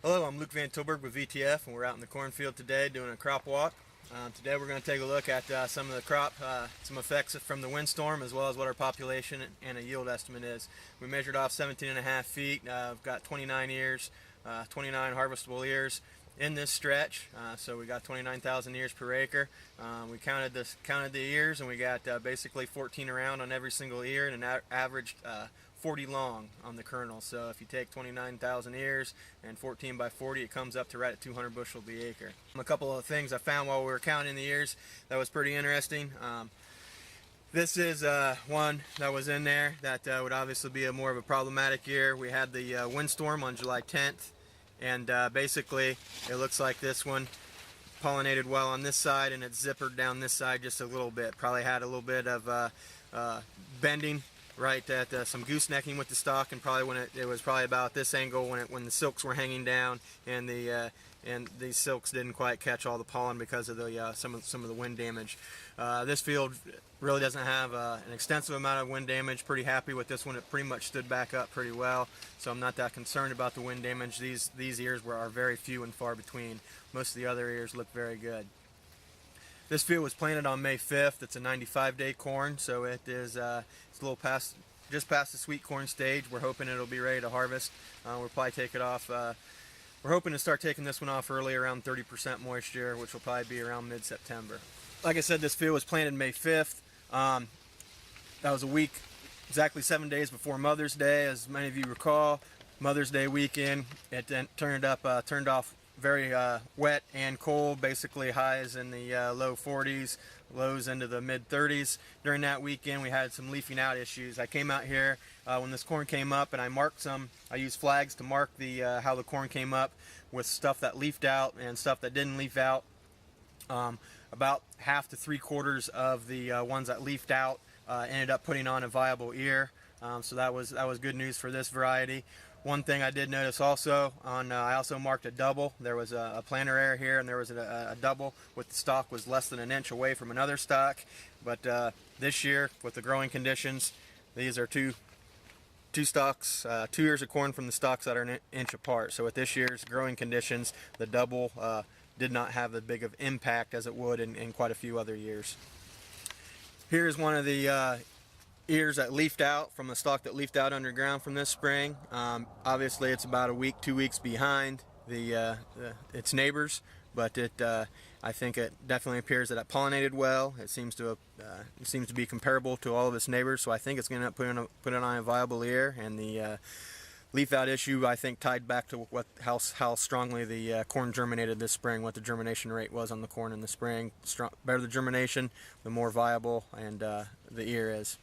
Hello, I'm Luke Van Tilburg with VTF, and we're out in the cornfield today doing a crop walk. Today we're going to take a look at some of the crop, some effects from the windstorm, as well as what our population and a yield estimate is. We measured off 17.5 feet. We've got 29 ears, 29 harvestable ears in this stretch, so we got 29,000 ears per acre. We counted the ears, and we got basically 14 around on every single ear, and an averaged 40 long on the kernel. So if you take 29,000 ears and 14 by 40, it comes up to right at 200 bushel the acre. A couple of things I found while we were counting the ears that was pretty interesting. This is one that was in there that would obviously be more of a problematic ear. We had the windstorm on July 10th, and basically it looks like this one pollinated well on this side, and it zippered down this side just a little bit. Probably had a little bit of bending right at some goosenecking with the stalk, and probably when it was probably about this angle when the silks were hanging down, and these silks didn't quite catch all the pollen because of the some of the wind damage. This field really doesn't have an extensive amount of wind damage. Pretty happy with this one. It pretty much stood back up pretty well, so I'm not that concerned about the wind damage. These ears are very few and far between. Most of the other ears look very good. This field was planted on May 5th. It's a 95-day corn, so it is it's a little just past the sweet corn stage. We're hoping it'll be ready to harvest. We'll probably take it off. We're hoping to start taking this one off early, around 30% moisture, which will probably be around mid-September. Like I said, this field was planted May 5th. That was a week, exactly 7 days before Mother's Day, as many of you recall. Mother's Day weekend, it then turned off very wet and cold, basically highs in the low 40s, lows into the mid 30s. During that weekend we had some leafing out issues. I came out here when this corn came up, and I marked some. I used flags to mark the how the corn came up, with stuff that leafed out and stuff that didn't leaf out. About half to 3/4 of the ones that leafed out ended up putting on a viable ear. So that was good news for this variety. One thing I did notice also, I also marked a double. There was a planter error here, and there was a double with the stalk was less than an inch away from another stalk. But this year, with the growing conditions, these are two stalks, 2 ears of corn from the stalks that are an inch apart. So with this year's growing conditions, the double did not have as big of impact as it would in quite a few other years. Here's one of the ears that leafed out from the stalk that leafed out underground from this spring. Obviously it's about a week, 2 weeks behind its neighbors, but I think it definitely appears that it pollinated well. It seems to be comparable to all of its neighbors, so I think it's going to end up putting on a viable ear. And the leaf out issue, I think, tied back to how strongly the corn germinated this spring, what the germination rate was on the corn in the spring. Better the germination, the more viable and the ear is.